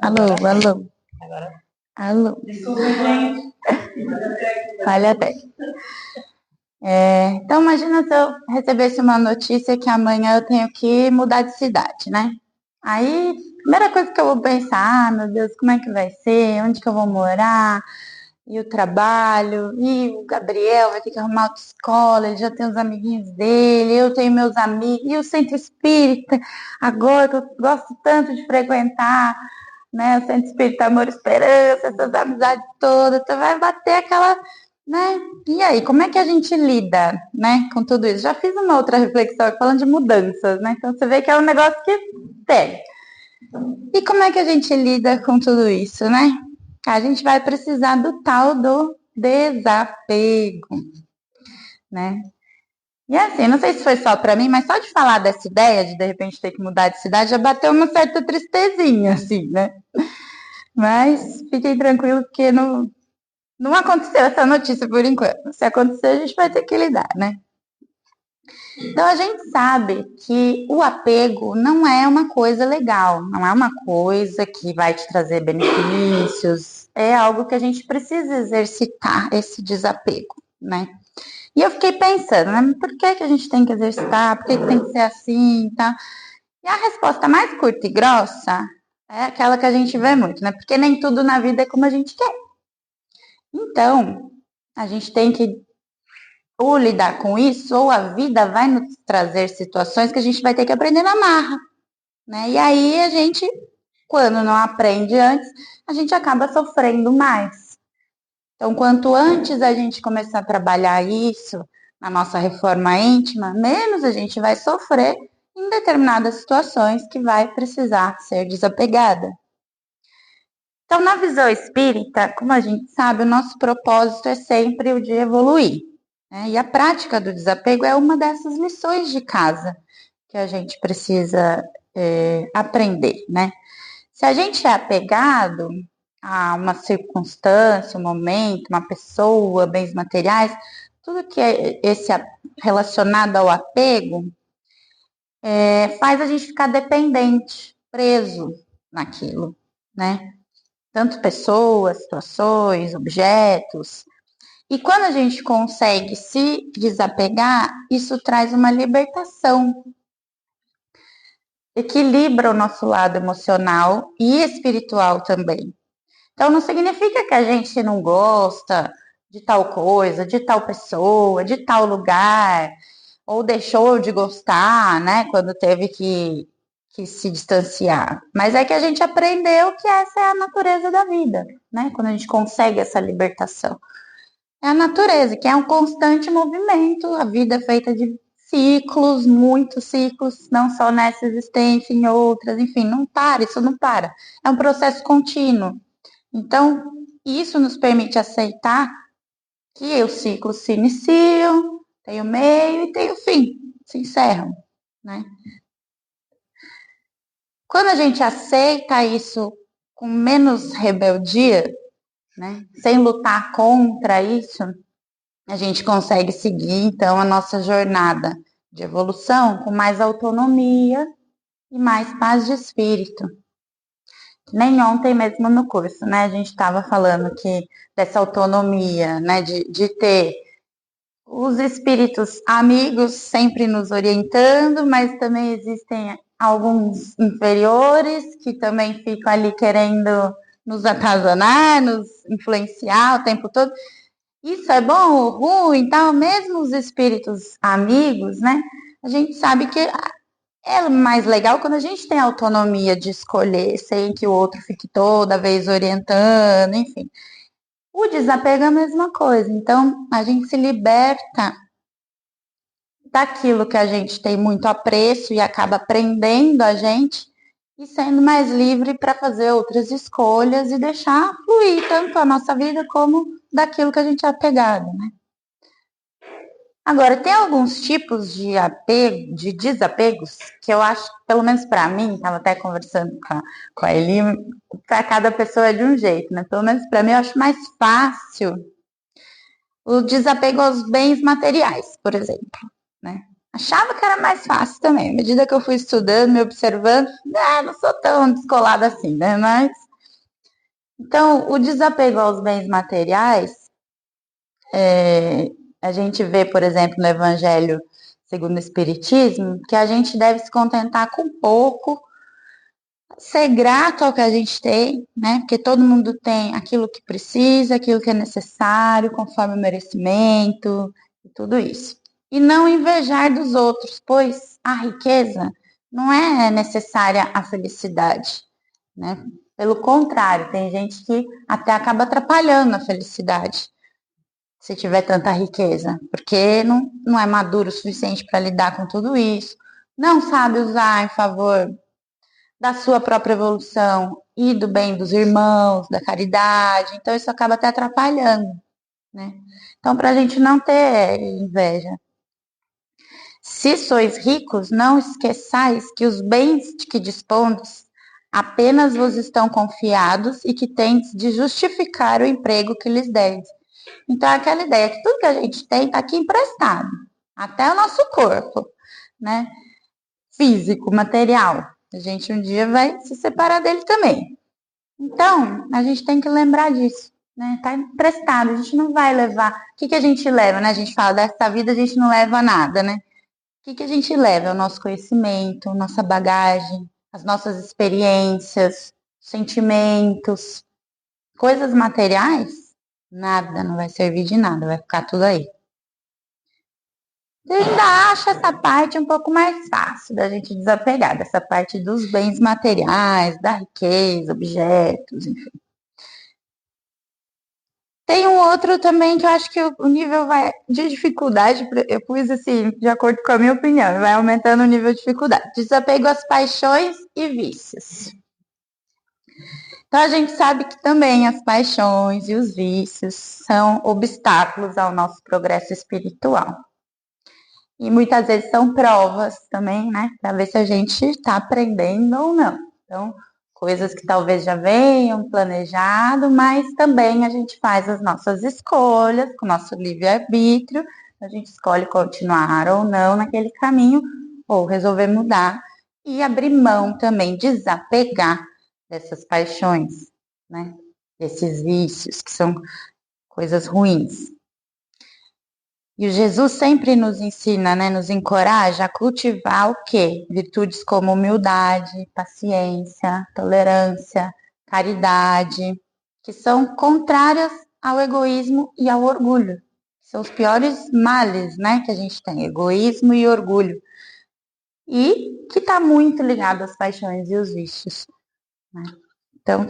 Alô, alô, Agora, alô. desculpa, gente. Falha até. Então, imagina se eu recebesse uma notícia que amanhã eu tenho que mudar de cidade, né? Aí, primeira coisa que eu vou pensar, meu Deus, como é que vai ser? Onde que eu vou morar? E o trabalho? E o Gabriel vai ter que arrumar outra escola, ele já tem os amiguinhos dele, eu tenho meus amigos. E o centro espírita, agora que eu gosto tanto de frequentar, né? O Centro Espírita Amor e Esperança, essas amizades todas, então vai bater aquela, né? E aí, como é que a gente lida, né, com tudo isso? Já fiz uma outra reflexão falando de mudanças, né? Então você vê que é um negócio que tem. E como é que a gente lida com tudo isso, né? A gente vai precisar do tal do desapego, né? E assim, não sei se foi só para mim, mas só de falar dessa ideia de repente ter que mudar de cidade já bateu uma certa tristezinha, assim, né? Mas fiquem tranquilos que não aconteceu essa notícia por enquanto. Se acontecer, a gente vai ter que lidar, né? Então a gente sabe que o apego não é uma coisa legal, não é uma coisa que vai te trazer benefícios, é algo que a gente precisa exercitar esse desapego, né? E eu fiquei pensando, né? Por que que a gente tem que exercitar? Por que que tem que ser assim, tá? E a resposta mais curta e grossa é aquela que a gente vê muito, né? Porque nem tudo na vida é como a gente quer. Então, a gente tem que ou lidar com isso, ou a vida vai nos trazer situações que a gente vai ter que aprender na marra, né? E aí a gente, quando não aprende antes, a gente acaba sofrendo mais. Então, quanto antes a gente começar a trabalhar isso na nossa reforma íntima, menos a gente vai sofrer em determinadas situações que vai precisar ser desapegada. Então, na visão espírita, como a gente sabe, o nosso propósito é sempre o de evoluir, né? E a prática do desapego é uma dessas lições de casa que a gente precisa aprender, né? Se a gente é apegado a uma circunstância, um momento, uma pessoa, bens materiais, tudo que é relacionado ao apego faz a gente ficar dependente, preso naquilo, né? Tanto pessoas, situações, objetos. E quando a gente consegue se desapegar, isso traz uma libertação, equilibra o nosso lado emocional e espiritual também. Então não significa que a gente não gosta de tal coisa, de tal pessoa, de tal lugar, ou deixou de gostar, né, quando teve que se distanciar. Mas é que a gente aprendeu que essa é a natureza da vida, né? Quando a gente consegue essa libertação. É a natureza, que é um constante movimento, a vida é feita de ciclos, muitos ciclos, não só nessa existência, em outras, enfim, não para, isso não para. É um processo contínuo. Então, isso nos permite aceitar que os ciclos se iniciam, tem o meio e tem o fim, se encerram, né? Quando a gente aceita isso com menos rebeldia, né, sem lutar contra isso, a gente consegue seguir então a nossa jornada de evolução com mais autonomia e mais paz de espírito. Nem ontem mesmo no curso, né? A gente estava falando que dessa autonomia, né? De ter os espíritos amigos sempre nos orientando, mas também existem alguns inferiores que também ficam ali querendo nos atazanar, nos influenciar o tempo todo. Isso é bom ou ruim, tal, mesmo os espíritos amigos, né? A gente sabe que é mais legal quando a gente tem autonomia de escolher, sem que o outro fique toda vez orientando, enfim. O desapego é a mesma coisa. Então, a gente se liberta daquilo que a gente tem muito apreço e acaba prendendo a gente e sendo mais livre para fazer outras escolhas e deixar fluir tanto a nossa vida como daquilo que a gente é apegado, né? Agora, tem alguns tipos de apego, de desapegos, que eu acho, pelo menos para mim, estava até conversando com a Eli, para cada pessoa é de um jeito, né? Pelo menos para mim, eu acho mais fácil o desapego aos bens materiais, por exemplo, né? Achava que era mais fácil também. À medida que eu fui estudando, me observando, não sou tão descolada assim, né? Mas então, o desapego aos bens materiais, a gente vê, por exemplo, no Evangelho segundo o Espiritismo, que a gente deve se contentar com pouco, ser grato ao que a gente tem, né? Porque todo mundo tem aquilo que precisa, aquilo que é necessário, conforme o merecimento e tudo isso. E não invejar dos outros, pois a riqueza não é necessária à felicidade, né? Pelo contrário, tem gente que até acaba atrapalhando a felicidade se tiver tanta riqueza, porque não é maduro o suficiente para lidar com tudo isso, não sabe usar em favor da sua própria evolução e do bem dos irmãos, da caridade. Então, isso acaba até atrapalhando, né? Então, para a gente não ter inveja. Se sois ricos, não esqueçais que os bens de que dispondes apenas vos estão confiados e que tendes de justificar o emprego que lhes deis. Então, é aquela ideia que tudo que a gente tem está aqui emprestado, até o nosso corpo, né? Físico, material. A gente um dia vai se separar dele também. Então, a gente tem que lembrar disso, né? Tá emprestado, a gente não vai levar. O que que a gente leva, né? A gente fala dessa vida, a gente não leva nada, né? O que que a gente leva? É o nosso conhecimento, nossa bagagem, as nossas experiências, sentimentos, coisas materiais, nada, não vai servir de nada, vai ficar tudo aí. Eu ainda acho essa parte um pouco mais fácil da gente desapegar, dessa parte dos bens materiais, da riqueza, objetos, enfim. Tem um outro também que eu acho que o nível vai de dificuldade, eu pus assim, de acordo com a minha opinião, vai aumentando o nível de dificuldade. Desapego às paixões e vícios. Então a gente sabe que também as paixões e os vícios são obstáculos ao nosso progresso espiritual. E muitas vezes são provas também, né? Para ver se a gente está aprendendo ou não. Então, coisas que talvez já venham planejado, mas também a gente faz as nossas escolhas com o nosso livre-arbítrio. A gente escolhe continuar ou não naquele caminho, ou resolver mudar e abrir mão também, desapegar dessas paixões, né? Desses vícios que são coisas ruins. E o Jesus sempre nos ensina, né, nos encoraja a cultivar o quê? Virtudes como humildade, paciência, tolerância, caridade, que são contrárias ao egoísmo e ao orgulho. São os piores males, né, que a gente tem, egoísmo e orgulho. E que está muito ligado às paixões e os vícios, né? Então,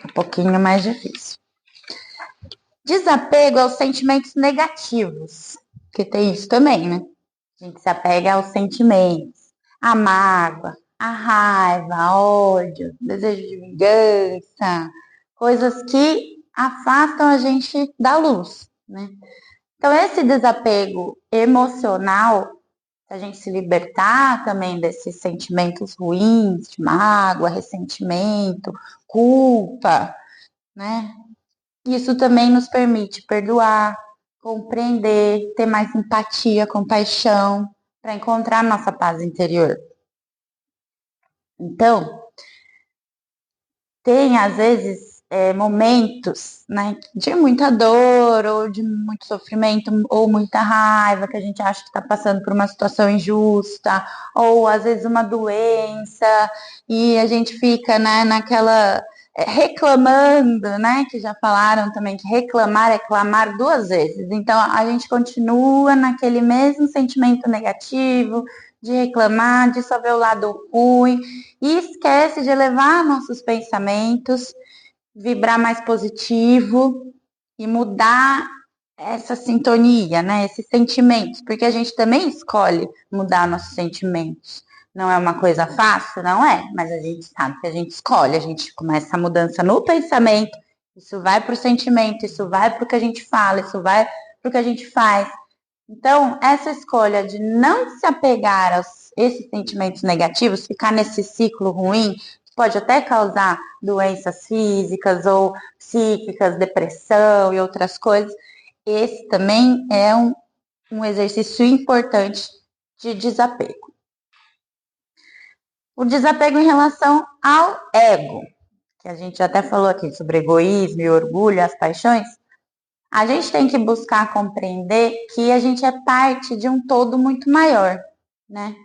um pouquinho mais difícil. Desapego aos sentimentos negativos, que tem isso também, né? A gente se apega aos sentimentos, a mágoa, a raiva, a ódio, desejo de vingança, coisas que afastam a gente da luz, né? Então, esse desapego emocional, se a gente se libertar também desses sentimentos ruins, de mágoa, ressentimento, culpa, né? Isso também nos permite perdoar, compreender, ter mais empatia, compaixão, para encontrar nossa paz interior. Então, tem às vezes momentos, né, de muita dor ou de muito sofrimento ou muita raiva que a gente acha que está passando por uma situação injusta ou às vezes uma doença e a gente fica, né, naquela reclamando, né, que já falaram também que reclamar é clamar duas vezes. Então a gente continua naquele mesmo sentimento negativo de reclamar, de só ver o lado ruim e esquece de elevar nossos pensamentos, vibrar mais positivo e mudar essa sintonia, né? Esses sentimentos, porque a gente também escolhe mudar nossos sentimentos. Não é uma coisa fácil, não é, mas a gente sabe que a gente escolhe, a gente começa a mudança no pensamento, isso vai para o sentimento, isso vai para o que a gente fala, isso vai para o que a gente faz. Então, essa escolha de não se apegar a esses sentimentos negativos, ficar nesse ciclo ruim, pode até causar doenças físicas ou psíquicas, depressão e outras coisas. Esse também é um exercício importante de desapego. O desapego em relação ao ego, que a gente até falou aqui sobre egoísmo e orgulho, as paixões. A gente tem que buscar compreender que a gente é parte de um todo muito maior, né?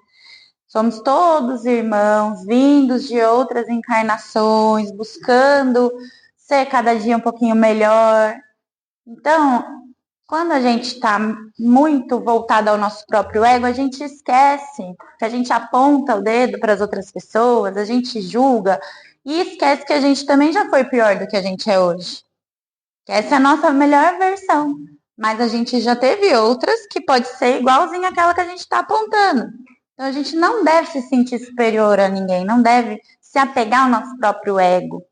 Somos todos irmãos, vindos de outras encarnações, buscando ser cada dia um pouquinho melhor. Então, quando a gente está muito voltado ao nosso próprio ego, a gente esquece que a gente aponta o dedo para as outras pessoas, a gente julga e esquece que a gente também já foi pior do que a gente é hoje. Que essa é a nossa melhor versão. Mas a gente já teve outras que pode ser igualzinha àquela que a gente está apontando. Então a gente não deve se sentir superior a ninguém, não deve se apegar ao nosso próprio ego.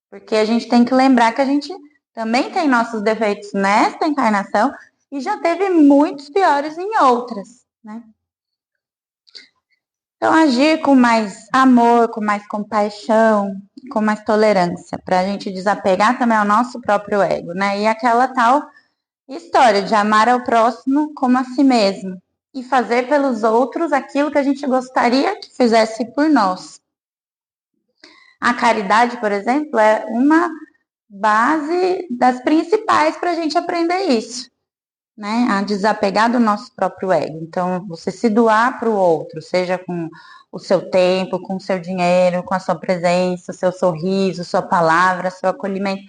Porque a gente tem que lembrar que a gente também tem nossos defeitos nesta encarnação e já teve muitos piores em outras, né? Então, agir com mais amor, com mais compaixão, com mais tolerância, para a gente desapegar também ao nosso próprio ego, né? E aquela tal história de amar ao próximo como a si mesmo e fazer pelos outros aquilo que a gente gostaria que fizesse por nós. A caridade, por exemplo, é uma base das principais para a gente aprender isso, né? A desapegar do nosso próprio ego. Então, você se doar para o outro, seja com o seu tempo, com o seu dinheiro, com a sua presença, o seu sorriso, sua palavra, seu acolhimento.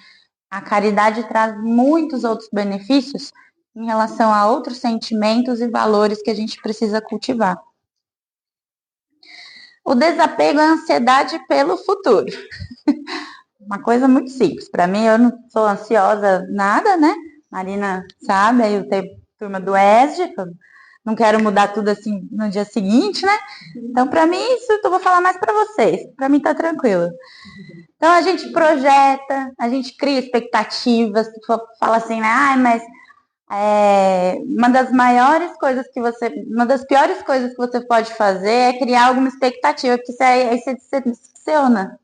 A caridade traz muitos outros benefícios em relação a outros sentimentos e valores que a gente precisa cultivar. O desapego é a ansiedade pelo futuro. Uma coisa muito simples. Para mim, eu não sou ansiosa nada, né? Marina sabe, aí eu tenho turma do ESG, não quero mudar tudo assim no dia seguinte, né? Então, para mim, isso eu vou falar mais para vocês. Para mim, tá tranquilo. Então, a gente projeta, a gente cria expectativas, fala assim, né? Ah, mas uma das maiores coisas uma das piores coisas que você pode fazer é criar alguma expectativa, porque aí você se decepciona,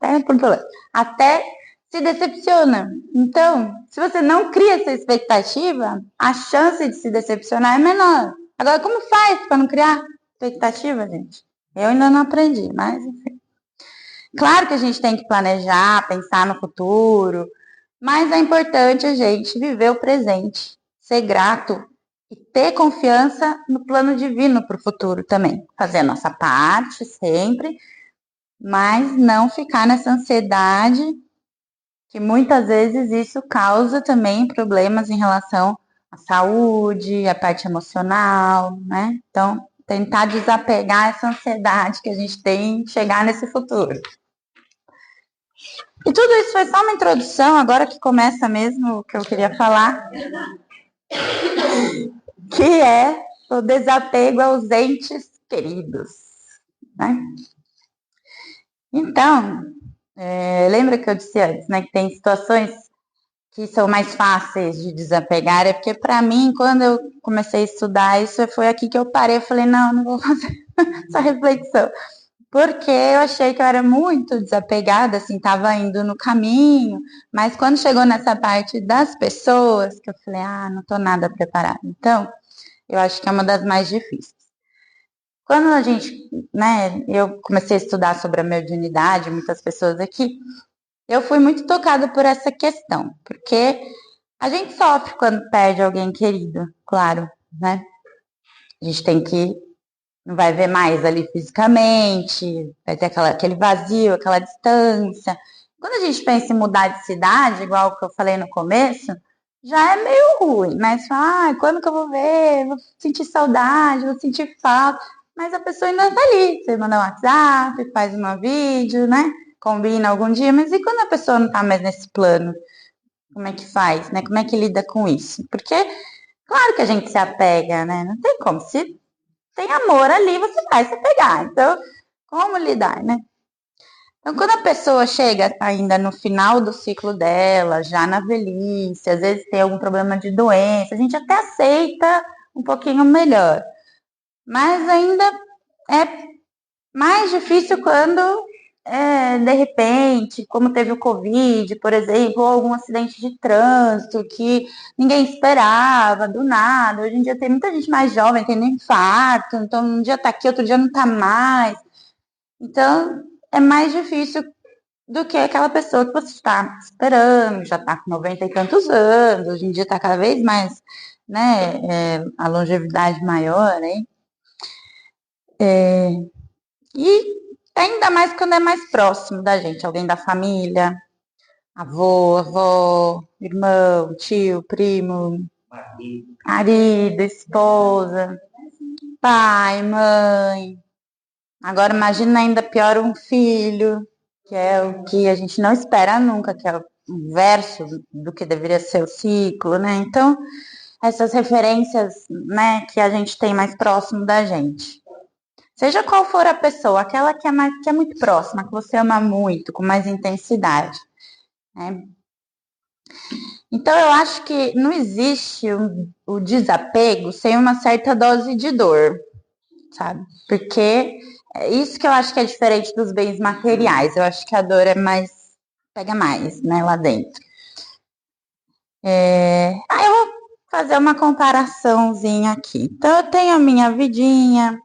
até se decepciona. Então, se você não cria essa expectativa, a chance de se decepcionar é menor. Agora, como faz para não criar expectativa, gente? Eu ainda não aprendi, mas enfim. Claro que a gente tem que planejar, pensar no futuro, mas é importante a gente viver o presente, ser grato e ter confiança no plano divino para o futuro também. Fazer a nossa parte sempre, mas não ficar nessa ansiedade, que muitas vezes isso causa também problemas em relação à saúde, à parte emocional, né? Então, tentar desapegar essa ansiedade que a gente tem em chegar nesse futuro. E tudo isso foi só uma introdução, agora que começa mesmo o que eu queria falar, que é o desapego aos entes queridos, né? Então, lembra que eu disse antes, né, que tem situações que são mais fáceis de desapegar, é porque para mim, quando eu comecei a estudar isso, foi aqui que eu parei, eu falei, não vou fazer essa reflexão, porque eu achei que eu era muito desapegada, assim, estava indo no caminho, mas quando chegou nessa parte das pessoas, que eu falei, não estou nada preparada. Então, eu acho que é uma das mais difíceis. Quando a gente, né, eu comecei a estudar sobre a mediunidade, muitas pessoas aqui, eu fui muito tocada por essa questão, porque a gente sofre quando perde alguém querido, claro, né? A gente tem que não vai ver mais ali fisicamente, vai ter aquele vazio, aquela distância. Quando a gente pensa em mudar de cidade, igual que eu falei no começo, já é meio ruim, mas quando que eu vou ver? Vou sentir saudade, vou sentir falta. Mas a pessoa ainda tá ali. Você manda um WhatsApp, faz uma vídeo, né? Combina algum dia, mas e quando a pessoa não tá mais nesse plano? Como é que faz, né? Como é que lida com isso? Porque, claro que a gente se apega, né? Não tem como. Se tem amor ali, você vai se pegar. Então, como lidar, né? Então, quando a pessoa chega ainda no final do ciclo dela, já na velhice, às vezes tem algum problema de doença, a gente até aceita um pouquinho melhor. Mas ainda é mais difícil quando de repente, como teve o Covid, por exemplo, ou algum acidente de trânsito que ninguém esperava, do nada. Hoje em dia tem muita gente mais jovem tendo infarto, então um dia tá aqui, outro dia não tá mais. Então, é mais difícil do que aquela pessoa que você está esperando, já está com 90 e tantos anos, hoje em dia está cada vez mais, né, a longevidade maior, hein? E ainda mais quando é mais próximo da gente, alguém da família, avô, avó, irmão, tio, primo, marido, esposa, pai, mãe. Agora imagina ainda pior um filho, que é o que a gente não espera nunca, que é o inverso do que deveria ser o ciclo, né? Então, essas referências, né, que a gente tem mais próximo da gente. Seja qual for a pessoa, aquela que é muito próxima, que você ama muito, com mais intensidade, né? Então, eu acho que não existe o desapego sem uma certa dose de dor, sabe? Porque é isso que eu acho que é diferente dos bens materiais. Eu acho que a dor é mais, pega mais, né, lá dentro. Eu vou fazer uma comparaçãozinha aqui. Então, eu tenho a minha vidinha,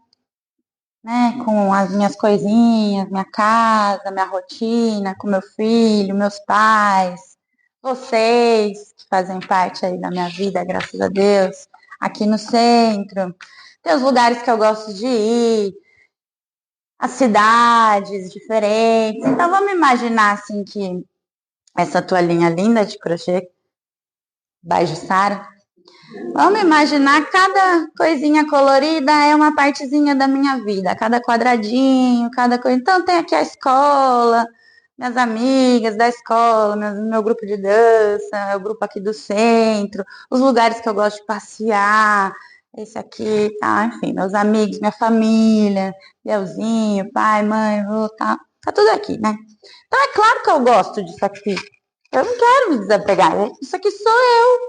né, com as minhas coisinhas, minha casa, minha rotina, com meu filho, meus pais, vocês que fazem parte aí da minha vida, graças a Deus, aqui no centro. Tem os lugares que eu gosto de ir, as cidades diferentes. Então vamos imaginar assim que essa toalhinha linda de crochê by Jussara, vamos imaginar cada coisinha colorida é uma partezinha da minha vida, cada quadradinho, cada coisa. Então tem aqui a escola, minhas amigas da escola, meu grupo de dança, o grupo aqui do centro, os lugares que eu gosto de passear, esse aqui, tá, enfim, meus amigos, minha família, Leozinho, pai, mãe, vô, tá tudo aqui, né? Então é claro que eu gosto disso aqui. Eu não quero me desapegar. Isso aqui sou eu.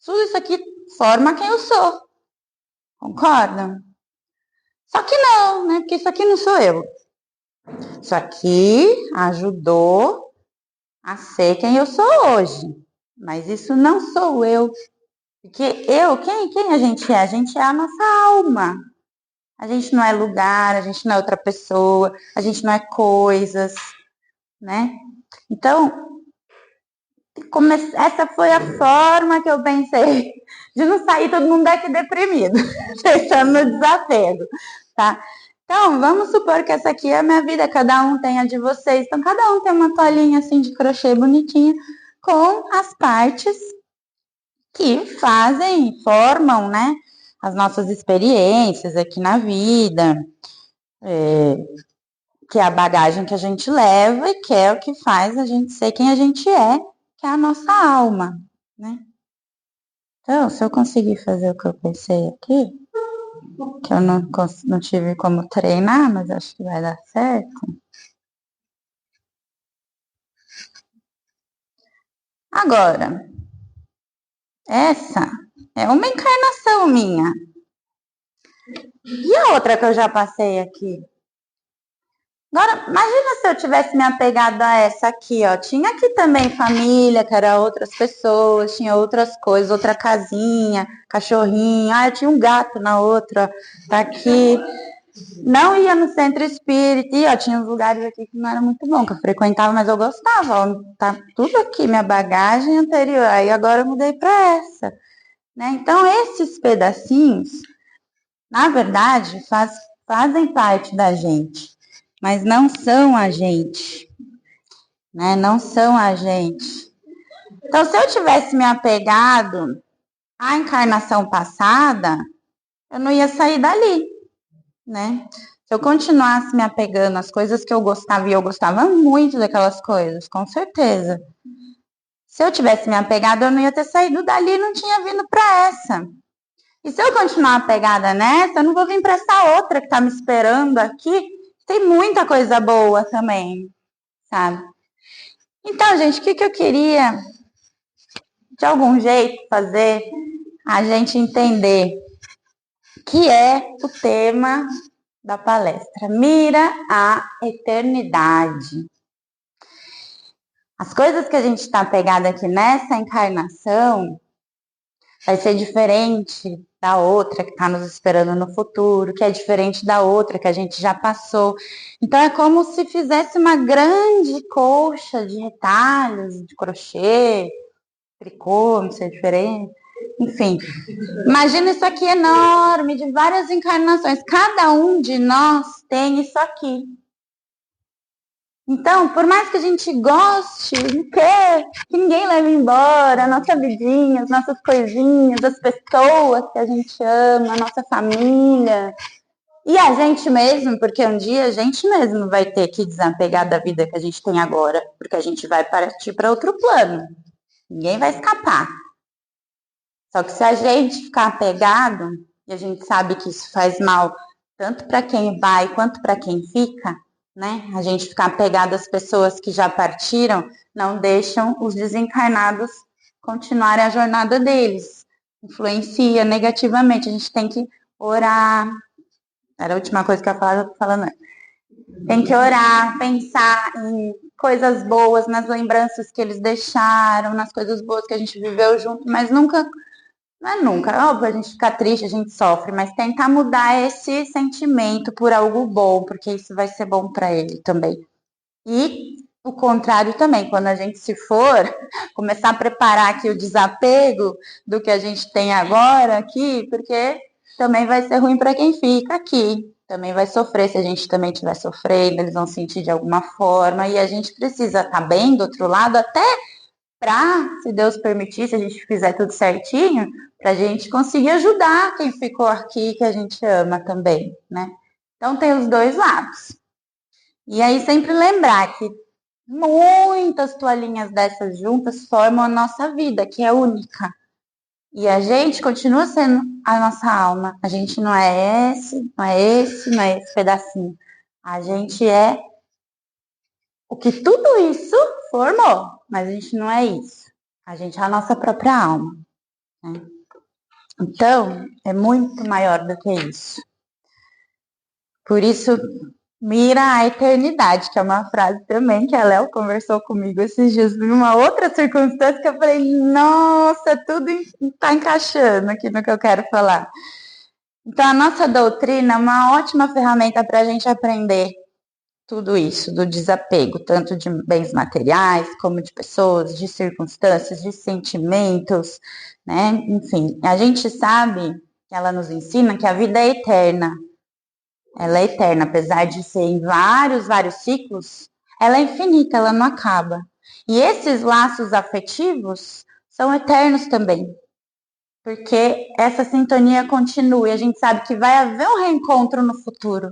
Tudo isso aqui forma quem eu sou. Concordam? Só que não, né? Porque isso aqui não sou eu. Isso aqui ajudou a ser quem eu sou hoje. Mas isso não sou eu. Porque quem a gente é? A gente é a nossa alma. A gente não é lugar, a gente não é outra pessoa, a gente não é coisas, né? Então, essa foi a forma que eu pensei de não sair todo mundo daqui deprimido, pensando no desapego, tá? Então, vamos supor que essa aqui é a minha vida, cada um tem a de vocês. Então, cada um tem uma toalhinha assim de crochê bonitinha com as partes que fazem, formam, né, as nossas experiências aqui na vida, que é a bagagem que a gente leva e que é o que faz a gente ser quem a gente é, que é a nossa alma, né? Então, se eu conseguir fazer o que eu pensei aqui, que eu não tive como treinar, mas acho que vai dar certo. Agora, essa é uma encarnação minha. E a outra que eu já passei aqui? Agora, imagina se eu tivesse me apegado a essa aqui, ó. Tinha aqui também família, que era outras pessoas, tinha outras coisas, outra casinha, cachorrinho. Ah, eu tinha um gato na outra, ó. Tá aqui. Não ia no centro espírita, e ó, tinha uns lugares aqui que não era muito bom, que eu frequentava, mas eu gostava, ó, tá tudo aqui, minha bagagem anterior, aí agora eu mudei para essa, né? Então, esses pedacinhos, na verdade, fazem parte da gente, mas não são a gente, né? Não são a gente. Então, se eu tivesse me apegado à encarnação passada, eu não ia sair dali, né? Se eu continuasse me apegando às coisas que eu gostava, e eu gostava muito daquelas coisas, com certeza. Se eu tivesse me apegado, eu não ia ter saído dali e não tinha vindo para essa. E se eu continuar apegada nessa, eu não vou vir para essa outra que está me esperando aqui. Tem muita coisa boa também, sabe? Então, gente, o que eu queria, de algum jeito, fazer a gente entender que é o tema da palestra. Mira a eternidade. As coisas que a gente está pegado aqui nessa encarnação vai ser diferente da outra que está nos esperando no futuro, que é diferente da outra que a gente já passou. Então é como se fizesse uma grande colcha de retalhos, de crochê, tricô, não sei, diferente. Enfim, imagina isso aqui enorme, de várias encarnações. Cada um de nós tem isso aqui. Então, por mais que a gente goste, não quer que ninguém leve embora a nossa vidinha, as nossas coisinhas, as pessoas que a gente ama, a nossa família. E a gente mesmo, porque um dia a gente mesmo vai ter que desapegar da vida que a gente tem agora, porque a gente vai partir para outro plano. Ninguém vai escapar. Só que se a gente ficar apegado, e a gente sabe que isso faz mal tanto para quem vai quanto para quem fica, né? A gente ficar apegado às pessoas que já partiram, não deixam os desencarnados continuarem a jornada deles. Influencia negativamente. A gente tem que orar. Era a última coisa que eu ia falar, eu tô falando. Tem que orar, pensar em coisas boas, nas lembranças que eles deixaram, nas coisas boas que a gente viveu junto, mas nunca, não é nunca, é óbvio, a gente fica triste, a gente sofre, mas tentar mudar esse sentimento por algo bom, porque isso vai ser bom para ele também. E o contrário também, quando a gente se for, começar a preparar aqui o desapego do que a gente tem agora aqui, porque também vai ser ruim para quem fica aqui. Também vai sofrer se a gente também estiver sofrendo, eles vão sentir de alguma forma, e a gente precisa estar bem do outro lado, até para, se Deus permitir, se a gente fizer tudo certinho, para a gente conseguir ajudar quem ficou aqui, que a gente ama também, né? Então tem os dois lados. E aí sempre lembrar que muitas toalhinhas dessas juntas formam a nossa vida, que é única. E a gente continua sendo a nossa alma. A gente não é esse, não é esse, não é esse pedacinho. A gente é o que tudo isso formou, mas a gente não é isso. A gente é a nossa própria alma, né? Então, é muito maior do que isso. Por isso, mira a eternidade, que é uma frase também que a Léo conversou comigo esses dias em uma outra circunstância que eu falei, nossa, tudo está encaixando aqui no que eu quero falar. Então, a nossa doutrina é uma ótima ferramenta para a gente aprender tudo isso, do desapego, tanto de bens materiais, como de pessoas, de circunstâncias, de sentimentos, né? Enfim, a gente sabe que ela nos ensina que a vida é eterna. Ela é eterna, apesar de ser em vários ciclos, ela é infinita, ela não acaba. E esses laços afetivos são eternos também, porque essa sintonia continua e a gente sabe que vai haver um reencontro no futuro.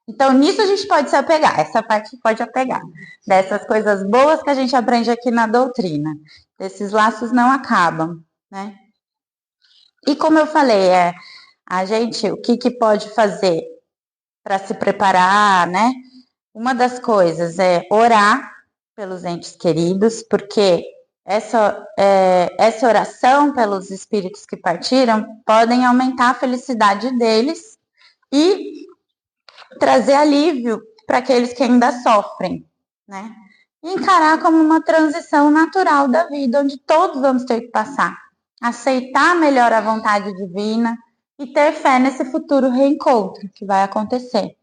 Então, nisso a gente pode se apegar, essa parte pode apegar, dessas coisas boas que a gente aprende aqui na doutrina. Esses laços não acabam, né? E como eu falei, a gente, o que pode fazer para se preparar, né? Uma das coisas é orar pelos entes queridos, porque essa oração pelos espíritos que partiram podem aumentar a felicidade deles e trazer alívio para aqueles que ainda sofrem, né? E encarar como uma transição natural da vida, onde todos vamos ter que passar. Aceitar melhor a vontade divina e ter fé nesse futuro reencontro que vai acontecer.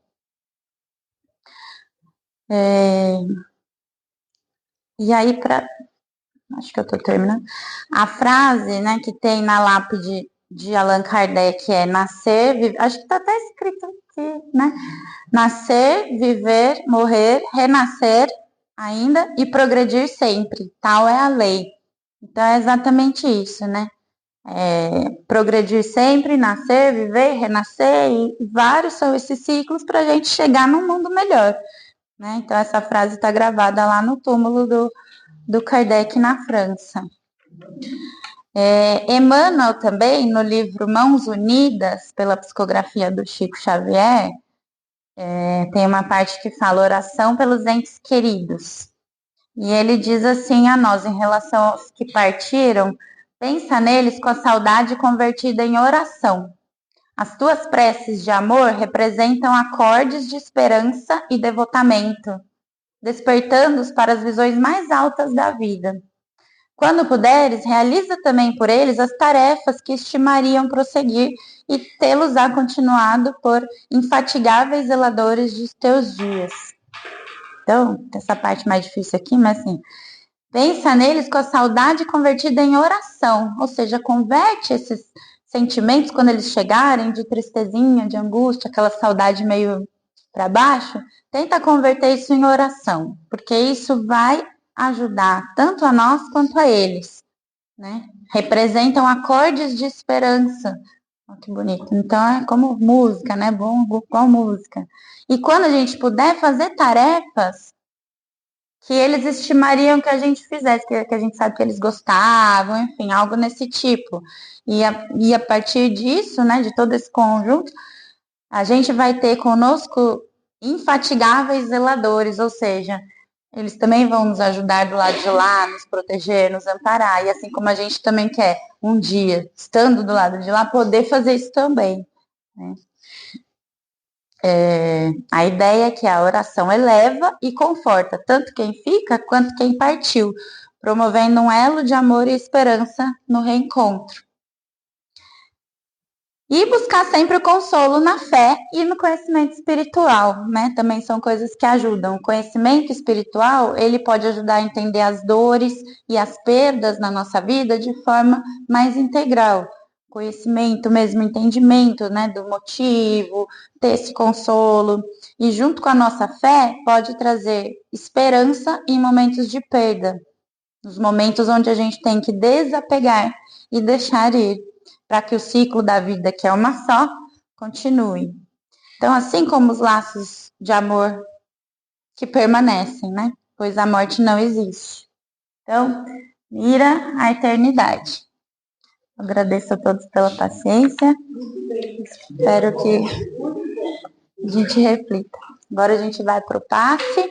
E aí, acho que eu estou terminando. A frase, né, que tem na lápide de Allan Kardec é nascer, viver, acho que está até escrito aqui, né? Nascer, viver, morrer, renascer ainda e progredir sempre. Tal é a lei. Então é exatamente isso, né? Progredir sempre, nascer, viver, renascer, e vários são esses ciclos para a gente chegar num mundo melhor, né? Então essa frase está gravada lá no túmulo do Kardec na França. Emmanuel também, no livro Mãos Unidas, pela psicografia do Chico Xavier, tem uma parte que fala oração pelos entes queridos. E ele diz assim a nós, em relação aos que partiram, pensa neles com a saudade convertida em oração. As tuas preces de amor representam acordes de esperança e devotamento, despertando-os para as visões mais altas da vida. Quando puderes, realiza também por eles as tarefas que estimariam prosseguir e tê-los-á continuado por infatigáveis zeladores de teus dias. Então, essa parte mais difícil aqui, mas assim, pensa neles com a saudade convertida em oração, ou seja, converte esses sentimentos quando eles chegarem de tristezinha, de angústia, aquela saudade meio para baixo, tenta converter isso em oração, porque isso vai ajudar tanto a nós quanto a eles, né? Representam acordes de esperança. Oh, que bonito. Então é como música, né? Bom, igual música. E quando a gente puder fazer tarefas que eles estimariam que a gente fizesse, que a gente sabe que eles gostavam, enfim, algo nesse tipo. E a partir disso, né, de todo esse conjunto, a gente vai ter conosco infatigáveis zeladores, ou seja, eles também vão nos ajudar do lado de lá, nos proteger, nos amparar. E assim como a gente também quer, um dia, estando do lado de lá, poder fazer isso também, né? A ideia é que a oração eleva e conforta tanto quem fica quanto quem partiu, promovendo um elo de amor e esperança no reencontro. E buscar sempre o consolo na fé e no conhecimento espiritual, né? Também são coisas que ajudam. O conhecimento espiritual, ele pode ajudar a entender as dores e as perdas na nossa vida de forma mais integral. Conhecimento mesmo, entendimento, né, do motivo, ter esse consolo. E junto com a nossa fé, pode trazer esperança em momentos de perda, nos momentos onde a gente tem que desapegar e deixar ir, para que o ciclo da vida, que é uma só, continue. Então, assim como os laços de amor que permanecem, né? Pois a morte não existe. Então, mira a eternidade. Agradeço a todos pela paciência. Espero que a gente reflita. Agora a gente vai para o passe.